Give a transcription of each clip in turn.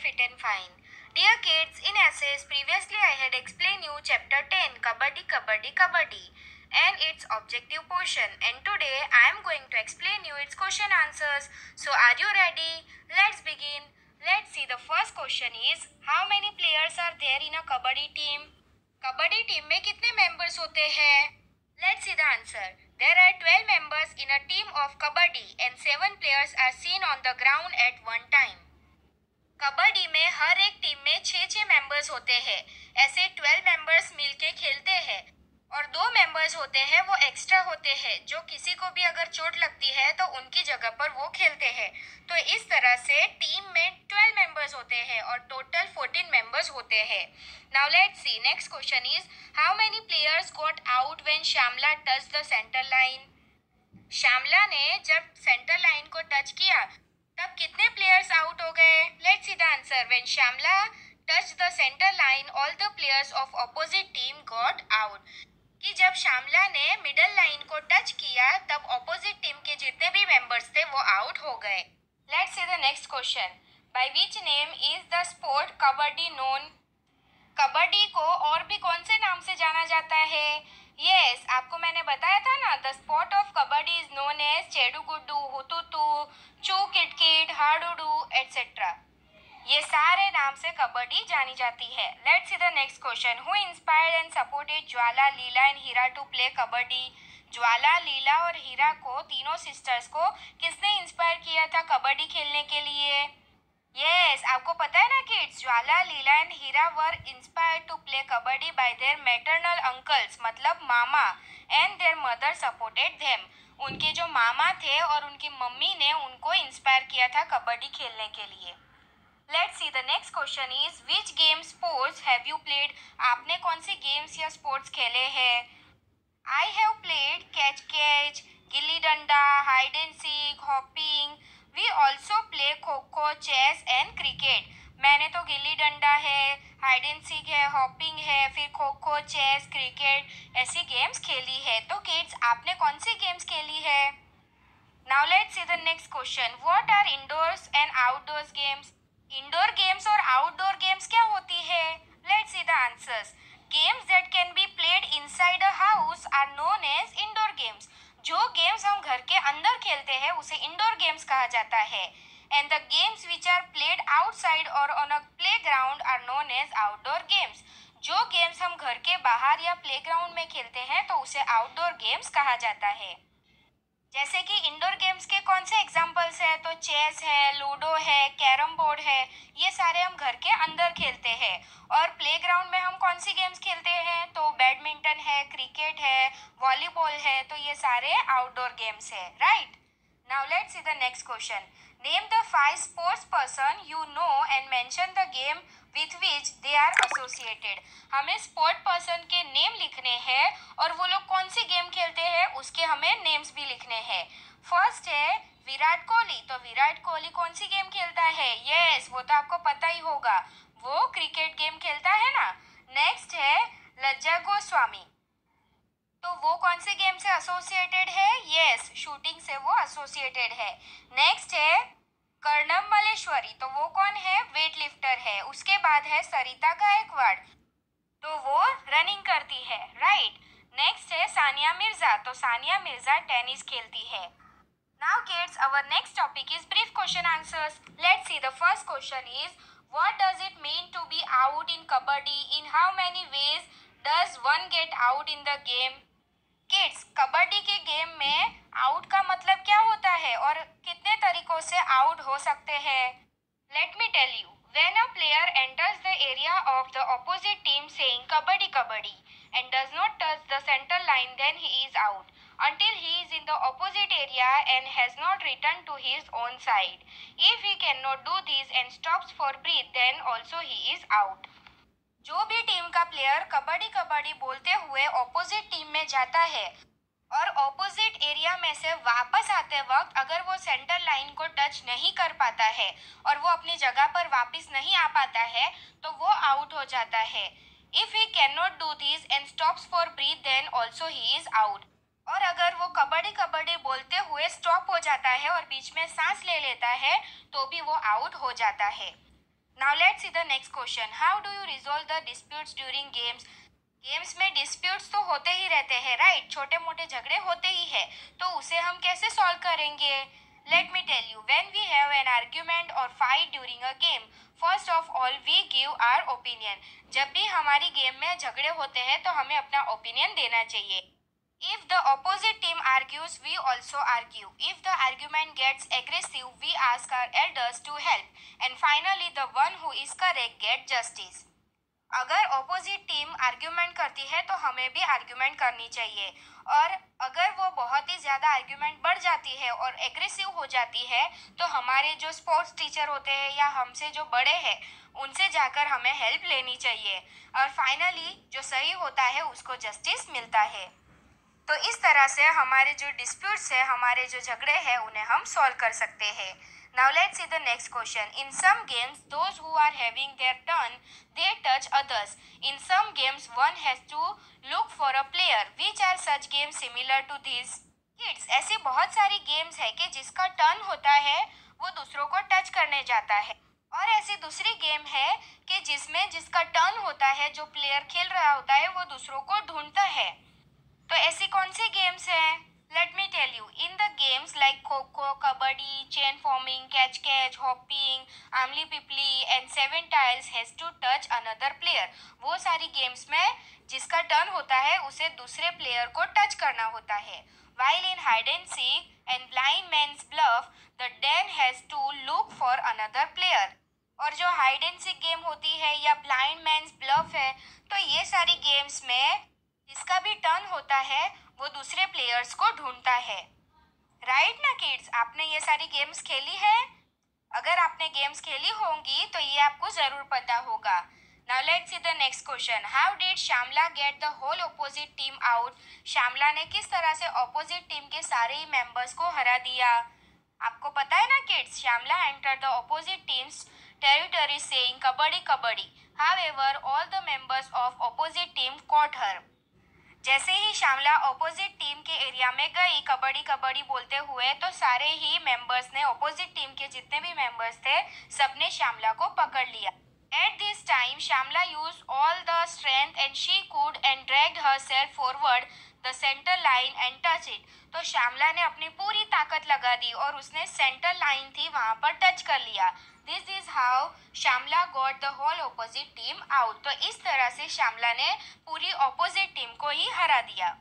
fit and fine. Dear kids, in essays previously I had explained you chapter 10 Kabaddi Kabaddi Kabaddi and its objective portion, and today I am going to explain you its question answers. So are you ready? Let's begin. Let's see, the first question is how many players are there in a kabaddi team? Kabaddi team में कितने members होते हैं? Let's see the answer. There are 12 members in a team of kabaddi and 7 players are seen on the ground at one time. Kabaddi में हर एक team में 6 members होते हैं. ऐसे 12 मेंबर्स मिलके खेलते हैं और 2 मेंबर्स होते हैं वो एक्स्ट्रा होते हैं, जो किसी को भी अगर चोट लगती है तो उनकी जगह पर वो खेलते हैं. तो इस तरह से टीम में 12 मेंबर्स होते हैं और टोटल 14 मेंबर्स होते हैं. Now let's see, next question is how many players got out when Shyamala touch the centre line? Shyamala ने जब सेंटर लाइन को टच किया तब कितने प्लेयर्स आउट हो गए? Let's see the answer. When Shyamala touch the centre line all the players of opposite team got out. कि जब श्यामला ने मिडल लाइन को टच किया तब ऑपोजिट टीम के जितने भी मेंबर्स थे वो आउट हो गए. Let's see the next question. By which name is the sport kabaddi known? Kabaddi को और भी कौन से नाम से जाना जाता है? यस, आपको मैंने बताया था ना, the sport of kabaddi is known as chedu guddu, hututu, चू किटकिट, हाडूडू एटसेट्रा. ये सारे नाम से कबड्डी जानी जाती है. Let's see the next question. Who inspired and supported Jwala, Leela and Heera to play kabaddi? Jwala, Leela और हीरा को, तीनों सिस्टर्स को किसने इंस्पायर किया था कबड्डी खेलने के लिए? यस, आपको पता है ना kids, Jwala, Leela and Heera were inspired to play kabaddi by their maternal uncles, मतलब मामा, and their mother supported them. उनके जो मामा थे और उनकी मम्मी ने उनको इंस्पायर किया था कबड्डी खेलने के लिए. Let's see the next question is which game sports have you played? आपने कौन से गेम्स या स्पोर्ट्स खेले हैं? I have played catch catch, gilli danda, hide and seek, hopping. We also play kho kho, chess and cricket. मैंने तो गिल्ली डंडा है, हाइड एंड सीक है, हॉपिंग है, फिर खो खो, चेस, क्रिकेट ऐसी गेम्स खेली है. तो किड्स, आपने कौन सी गेम्स खेली है? Now let's see the next question. What are indoors and outdoors games? Indoor games और आउटडोर गेम्स क्या होती है? Let's see the answers. Games that can be played inside a house are known as indoor games. जो games हम घर के अंदर खेलते हैं उसे इंडोर गेम्स कहा जाता है. And the games which are played outside और on a playground are known as outdoor games. जो गेम्स हम घर के बाहर या प्लेग्राउंड में खेलते हैं तो उसे आउटडोर गेम्स कहा जाता है. जैसे कि इंडोर गेम्स के कौन से एग्जाम्पल्स है? तो चेस है, लूडो है, कैरम बोर्ड है, ये सारे हम घर के अंदर खेलते हैं. और प्लेग्राउंड में हम कौन सी गेम्स खेलते हैं? तो बैडमिंटन है, क्रिकेट है, वॉलीबॉल है, तो ये सारे आउटडोर गेम्स है. Right. Now let's see the next question. Name the 5 sports person you know and mention the game with which they are associated. हमें स्पोर्ट पर्सन के नेम लिखने हैं और वो लोग कौन सी गेम खेलते हैं उसके हमें नेम्स भी लिखने हैं. फर्स्ट है विराट कोहली. तो विराट कोहली कौन सी गेम खेलता है? यस, वो तो आपको पता ही होगा, वो क्रिकेट गेम खेलता है ना. नेक्स्ट है लज्जा गोस्वामी. तो वो कौन से गेम से एसोसिएटेड है? यस, शूटिंग से वो एसोसिएटेड है. नेक्स्ट है कर्णम मल्लेश्वरी. तो वो कौन है? वेट लिफ्टर है. उसके बाद है सरिता गायकवाड़. तो वो रनिंग करती है. राइट. नेक्स्ट है सानिया मिर्जा. तो सानिया मिर्जा टेनिस खेलती है. Now kids, our next topic is brief question answers. Let's see the first question is what does it mean to be out in kabaddi? In how many ways does one get out in the game? Kids, kabaddi के game में out का मतलब क्या होता है और कितने तरीकों से आउट हो सकते हैं? Let me tell you. When a player enters the area of the opposite team saying kabaddi kabaddi and does not touch the center line, then he is out until he is in the opposite area and has not returned to his own side. If he cannot do this and stops for breath, then also he is out. जो भी team का player kabaddi kabaddi बोलते हुए opposite team में जाता है और opposite area में से वापस आते वक्त अगर वो सेंटर लाइन को टच नहीं कर पाता है और वो अपनी जगह पर वापस नहीं आ पाता है तो वो आउट हो जाता है. If he can not do this and stops for breath, then also he is out. और अगर वो कबड्डी कबड्डी बोलते हुए स्टॉप हो जाता है और बीच में सांस ले लेता है तो भी वो आउट हो जाता है. Now let's see the next question. How do you resolve the disputes during games? Games में डिस्प्यूट्स तो होते ही रहते हैं, राइट? छोटे मोटे झगड़े होते ही है, तो उसे हम कैसे सॉल्व करेंगे? Let me tell you, when we have an argument और fight during a game, first of all we give our opinion. जब भी हमारी गेम में झगड़े होते हैं तो हमें अपना ओपिनियन देना चाहिए। If the opposite team argues, we also argue. If the argument gets aggressive, we ask our elders to help. And finally, the one who is correct gets justice. अगर ऑपोजिट टीम आर्ग्यूमेंट करती है तो हमें भी argument करनी चाहिए, और अगर वो बहुत ही ज़्यादा आर्ग्यूमेंट बढ़ जाती है और एग्रेसिव हो जाती है तो हमारे जो स्पोर्ट्स टीचर होते हैं या हमसे जो बड़े हैं उनसे जाकर हमें हेल्प लेनी चाहिए, और फाइनली जो सही होता है उसको जस्टिस मिलता है। तो इस तरह से हमारे जो डिस्प्यूट्स है, हमारे जो झगड़े हैं, उन्हें हम सॉल्व कर सकते हैं। Now let's see the next question. In some games, those who are having their turn, they touch others. In some games, one has to look for a player. Which are such games similar to these? Kids, ऐसी बहुत सारी games है कि जिसका turn होता है वो दूसरों को टच करने जाता है, और ऐसी दूसरी गेम है कि जिसमें जिसका टर्न होता है, जो प्लेयर खेल रहा होता है, वो दूसरों को ढूंढता है। तो ऐसी कौन सी गेम्स हैं? Let me tell you. In the games like kho kho, kabaddi, chain forming, catch catch, hopping, amli pipli and seven tiles has to touch another player. वो सारी गेम्स में जिसका टर्न होता है उसे दूसरे प्लेयर को टच करना होता है। While in hide and seek and blind man's bluff, the den has to look for another player. और जो हाइड एंड सीक गेम होती है या ब्लाइंड मैन्स ब्लफ है, तो ये सारी गेम्स में जिसका भी टर्न होता है वो दूसरे प्लेयर्स को ढूंढता है, राइट ना किड्स? आपने ये सारी गेम्स खेली है? अगर आपने गेम्स खेली होंगी तो ये आपको जरूर पता होगा। Now let's see the next question. How did Shyamala get the whole opposite team out? Shyamala ने किस तरह से ऑपोजिट टीम के सारे ही मेंबर्स को हरा दिया? आपको पता है ना kids, Shyamala enter the opposite team's territory saying kabaddi kabaddi. However all the members of opposite team caught her. जैसे ही श्यामला ऑपोजिट टीम के एरिया में गई कबड्डी कबड्डी बोलते हुए, तो सारे ही मेंबर्स ने, ऑपोजिट टीम के जितने भी मेंबर्स थे, सबने श्यामला को पकड़ लिया। At this time, Shamla used all the strength and she could and dragged herself forward the center line and touch it. तो श्यामला ने अपनी पूरी ताकत लगा दी और उसने सेंटर लाइन थी वहाँ पर टच कर लिया। This is how Shamla got the whole opposite team out. तो इस तरह से श्यामला ने पूरी ऑपोजिट टीम को ही हरा दिया।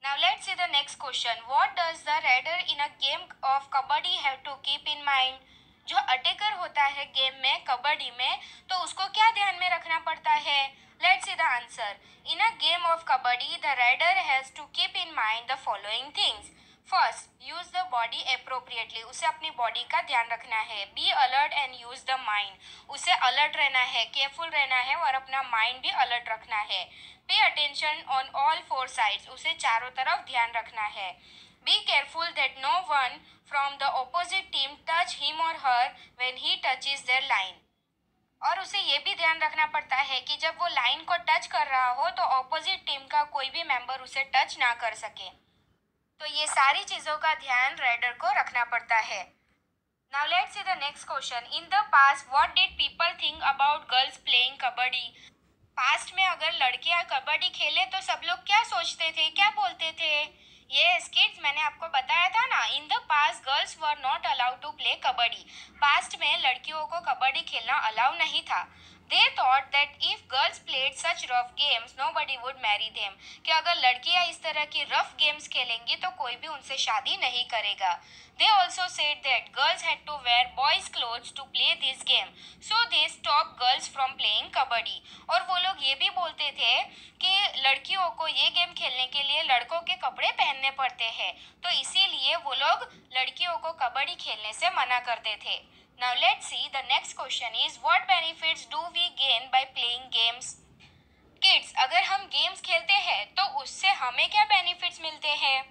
Now let's see the next question. What does the raider in a game of kabaddi have to keep in mind? जो अटैकर होता है गेम में, कबड्डी में, तो उसको क्या ध्यान में रखना पड़ता है? Let's see the answer. In a game of kabaddi the raider has to keep in mind the following things. First, use the body appropriately. उसे अपनी बॉडी का ध्यान रखना है। Be alert and use the mind. उसे अलर्ट रहना है, careful रहना है और अपना माइंड भी अलर्ट रखना है। Pay attention on all four sides. उसे चारों तरफ ध्यान रखना है। Be careful that no one from the opposite team touch him or her when he touches their line. और उसे ये भी ध्यान रखना पड़ता है कि जब वो लाइन को टच कर रहा हो तो ऑपोजिट टीम का कोई भी मेंबर उसे टच ना कर सके। तो ये सारी चीज़ों का ध्यान राइडर को रखना पड़ता है। Now let's see the next question. In the past, what did people think about girls playing kabaddi? Past में अगर लड़कियां कबड्डी खेले तो सब लोग क्या सोचते थे, क्या बोलते थे? यस किड्स, मैंने आपको बताया था ना, in the past girls were not allowed to play kabaddi. Past में लड़कियों को कबड्डी खेलना अलाउ नहीं था। They thought that if girls played such rough games nobody would marry them. कि अगर लड़कियां इस तरह की रफ गेम्स खेलेंगी तो कोई भी उनसे शादी नहीं करेगा। They also said that girls had to wear boys' clothes to play this game, so they stopped girls from playing kabaddi. और वो लोग ये भी बोलते थे कि लड़कियों को ये गेम खेलने के लिए लड़कों के कपड़े पहनने पड़ते हैं, तो इसीलिए वो लोग लड़कियों को कबड्डी खेलने से मना करते थे। Now let's see the next question is what benefits do we gain by playing games? Kids, अगर हम गेम्स खेलते हैं तो उससे हमें क्या बेनिफिट्स मिलते हैं?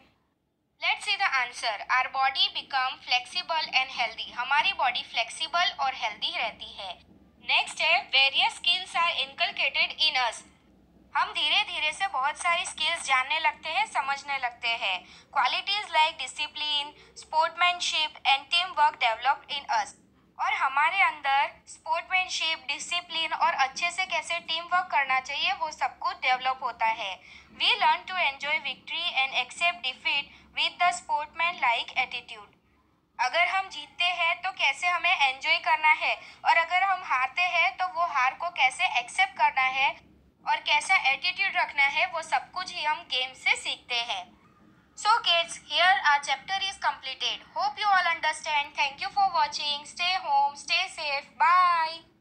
Let's see the answer. Our body become flexible and healthy. हमारी बॉडी फ्लेक्सिबल और हेल्दी रहती है। नेक्स्ट है various skills are inculcated in us. हम धीरे धीरे से बहुत सारी स्किल्स जानने लगते हैं, समझने लगते हैं। Qualities like discipline, sportsmanship and teamwork developed in us. और हमारे अंदर स्पोर्ट्समैनशिप, डिसिप्लिन और अच्छे से कैसे टीम वर्क करना चाहिए वो सब कुछ डेवलप होता है। We learn to enjoy victory and accept defeat with the sportsman like attitude. अगर हम जीतते हैं तो कैसे हमें एंजॉय करना है, और अगर हम हारते हैं तो वो हार को कैसे एक्सेप्ट करना है और कैसा एटीट्यूड रखना है, वो सब कुछ ही हम गेम से सीखते हैं। So kids, here our chapter is completed. Hope you all understand. Thank you for watching. Stay home, stay safe. Bye.